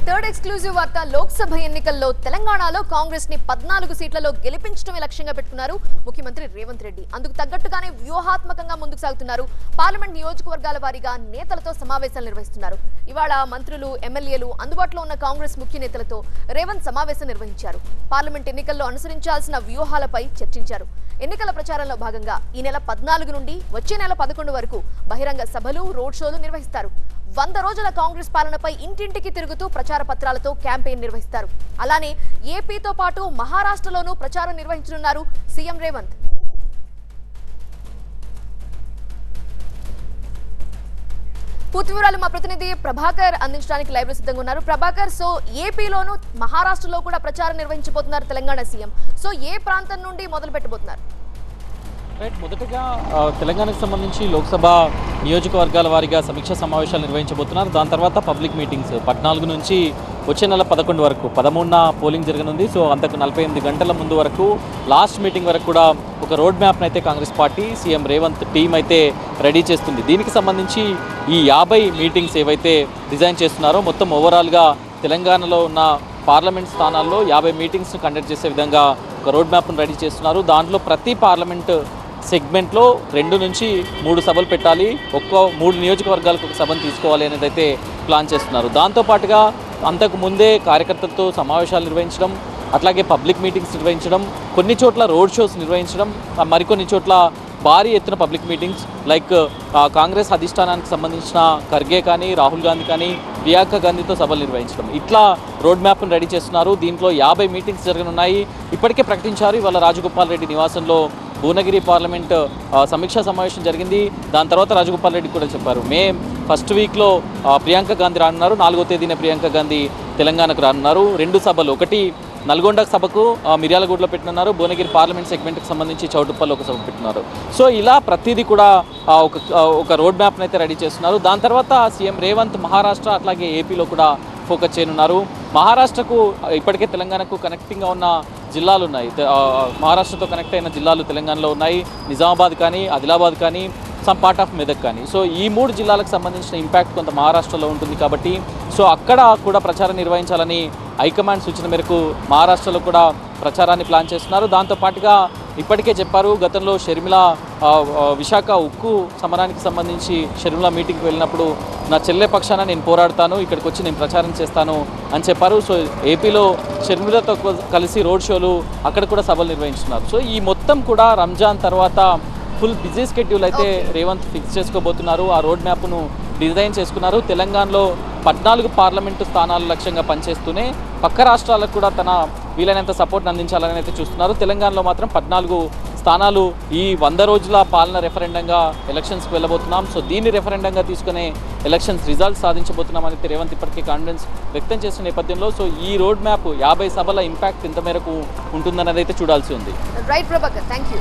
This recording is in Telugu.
థర్డ్ ఎక్స్క్లూజివ్ వార్త లోక్సభ ఎన్నికల్లో తెలంగాణలో కాంగ్రెస్ ని 14 సీట్లలో గెలిపించడమే లక్ష్యంగా పెట్టుకున్నారు ముఖ్యమంత్రి రేవంత్ రెడ్డి. అందుకు తగ్గట్టుగానే వ్యూహాత్మకంగా ముందుకు సాగుతున్నారు. పార్లమెంట్ నియోజకవర్గాల వారీగా నేతలతో సమావేశాలు నిర్వహిస్తున్నారు. ఇవాళ మంత్రులు, ఎమ్మెల్యేలు, అందుబాటులో ఉన్న కాంగ్రెస్ ముఖ్య నేతలతో రేవంత్ సమావేశం నిర్వహించారు. పార్లమెంట్ ఎన్నికల్లో అనుసరించాల్సిన వ్యూహాలపై చర్చించారు. ఎన్నికల ప్రచారంలో భాగంగా ఈ నెల 14 నుండి వచ్చే నెల 11 వరకు బహిరంగ సభలు, రోడ్ షోలు నిర్వహిస్తారు. 100 రోజుల కాంగ్రెస్ పాలనపై ఇంటింటికి తిరుగుతూ ప్రచార పత్రాలతో క్యాంపెయిన్ నిర్వహిస్తారు. అలానే ఏపీతో పాటు మహారాష్ట్రలోనూ ప్రచారం నిర్వహించనున్నారు సీఎం రేవంత్. పూర్తి వివరాలు మా ప్రతినిధి ప్రభాకర్ అందించడానికి లైవ్ లో సిద్ధంగా ఉన్నారు. ప్రభాకర్, సో ఏపీలోను మహారాష్ట్రలో కూడా ప్రచారం నిర్వహించబోతున్నారు తెలంగాణ సీఎం. సో ఏ ప్రాంతం నుండి మొదలు పెట్టబోతున్నారు? మొదటగా తెలంగాణకు సంబంధించి లోక్సభ నియోజకవర్గాల వారీగా సమీక్ష సమావేశాలు నిర్వహించబోతున్నారు. దాని తర్వాత పబ్లిక్ మీటింగ్స్ 14 నుంచి వచ్చే నెల 11 వరకు 13న పోలింగ్ జరగనుంది. సో అంతకు 48 గంటల ముందు వరకు లాస్ట్ మీటింగ్ వరకు కూడా ఒక రోడ్ మ్యాప్ను అయితే Congress party CM Revanth team అయితే రెడీ చేస్తుంది. దీనికి సంబంధించి ఈ 50 మీటింగ్స్ ఏవైతే డిజైన్ చేస్తున్నారో మొత్తం ఓవరాల్గా తెలంగాణలో ఉన్న పార్లమెంట్ స్థానాల్లో 50 మీటింగ్స్ను కండక్ట్ చేసే విధంగా ఒక రోడ్ మ్యాప్ను రెడీ చేస్తున్నారు. దాంట్లో ప్రతి పార్లమెంట్ సెగ్మెంట్లో 2 నుంచి 3 సభలు పెట్టాలి, 3 నియోజకవర్గాలకు ఒక సభను తీసుకోవాలి అనేది అయితే ప్లాన్ చేస్తున్నారు. దాంతోపాటుగా అంతకు ముందే కార్యకర్తలతో సమావేశాలు నిర్వహించడం, అట్లాగే పబ్లిక్ మీటింగ్స్ నిర్వహించడం, కొన్ని చోట్ల రోడ్ షోస్ నిర్వహించడం, మరికొన్ని చోట్ల భారీ ఎత్తున పబ్లిక్ మీటింగ్స్ లైక్ కాంగ్రెస్ అధిష్టానానికి సంబంధించిన ఖర్గే కానీ, రాహుల్ గాంధీ కానీ, ప్రియాంక గాంధీతో సభలు నిర్వహించడం, ఇట్లా రోడ్ మ్యాప్ను రెడీ చేస్తున్నారు. దీంట్లో 50 మీటింగ్స్ జరగనున్నాయి. ఇప్పటికే ప్రకటించారు. ఇవాళ రాజగోపాల్ రెడ్డి నివాసంలో భువనగిరి పార్లమెంట్ సమీక్షా సమావేశం జరిగింది. దాని తర్వాత రాజగోపాల్ రెడ్డి కూడా చెప్పారు మే ఫస్ట్ వీక్లో ప్రియాంక గాంధీ రానున్నారు. 4వ తేదీన ప్రియాంక గాంధీ తెలంగాణకు రానున్నారు. 2 సభలు, ఒకటి నల్గొండ సభకు మిర్యాలగూడలో పెట్టినారు, భువనగిరి పార్లమెంట్ సెగ్మెంట్కి సంబంధించి చౌటుప్పల్లో ఒక సభ పెట్టినారు. సో ఇలా ప్రతిదీ కూడా ఒక రోడ్ మ్యాప్ని అయితే రెడీ చేస్తున్నారు. దాని తర్వాత సీఎం రేవంత్ మహారాష్ట్ర అట్లాగే ఏపీలో కూడా ఫోకస్ చేయనున్నారు. మహారాష్ట్రకు ఇప్పటికే తెలంగాణకు కనెక్టింగ్గా ఉన్న జిల్లాలు ఉన్నాయి. మహారాష్ట్రతో కనెక్ట్ అయిన జిల్లాలు తెలంగాణలో ఉన్నాయి. నిజామాబాద్ కానీ, ఆదిలాబాద్ కానీ, సమ్ పార్ట్ ఆఫ్ మెదక్ కానీ. సో ఈ 3 జిల్లాలకు సంబంధించిన ఇంపాక్ట్ కొంత మహారాష్ట్రలో ఉంటుంది కాబట్టి సో అక్కడ కూడా ప్రచారం నిర్వహించాలని హైకమాండ్ సూచన మేరకు మహారాష్ట్రలో కూడా ప్రచారాన్ని ప్లాన్ చేస్తున్నారు. దాంతోపాటుగా ఇప్పటికే చెప్పారు, గతంలో షర్మిల విశాఖ ఉక్కు సమరానికి సంబంధించి షర్మిల మీటింగ్కి వెళ్ళినప్పుడు నా చెల్లె పక్షాన నేను పోరాడతాను, ఇక్కడికి వచ్చి నేను ప్రచారం చేస్తాను అని చెప్పారు. సో ఏపీలో షర్మిలతో కలిసి రోడ్ షోలు, అక్కడ కూడా సభలు నిర్వహించున్నారు. సో ఈ మొత్తం కూడా రంజాన్ తర్వాత ఫుల్ బిజీ స్కెడ్యూల్ అయితే రేవంత్ ఫిక్స్ చేసుకోబోతున్నారు. ఆ రోడ్ మ్యాప్ను డిజైన్ చేసుకున్నారు. తెలంగాణలో 14 పార్లమెంటు స్థానాలు లక్ష్యంగా పనిచేస్తూనే పక్క రాష్ట్రాలకు కూడా తన వీలైనంత సపోర్ట్ అందించాలని అయితే చూస్తున్నారు. తెలంగాణలో మాత్రం 14 స్థానాలు ఈ 100 రోజుల పాలన రెఫరెండంగా ఎలక్షన్స్కి వెళ్ళబోతున్నాం. సో దీన్ని రెఫరెండంగా తీసుకునే ఎలక్షన్స్ రిజల్ట్స్ సాధించబోతున్నామని రేవంత్ ఇప్పటికీ కాన్ఫిడెన్స్ వ్యక్తం చేసిన నేపథ్యంలో సో ఈ రోడ్ మ్యాప్ 50 సభల ఇంపాక్ట్ ఇంత మేరకు ఉంటుందన్నది అయితే చూడాల్సి ఉంది. Right Prabhakar, thank you.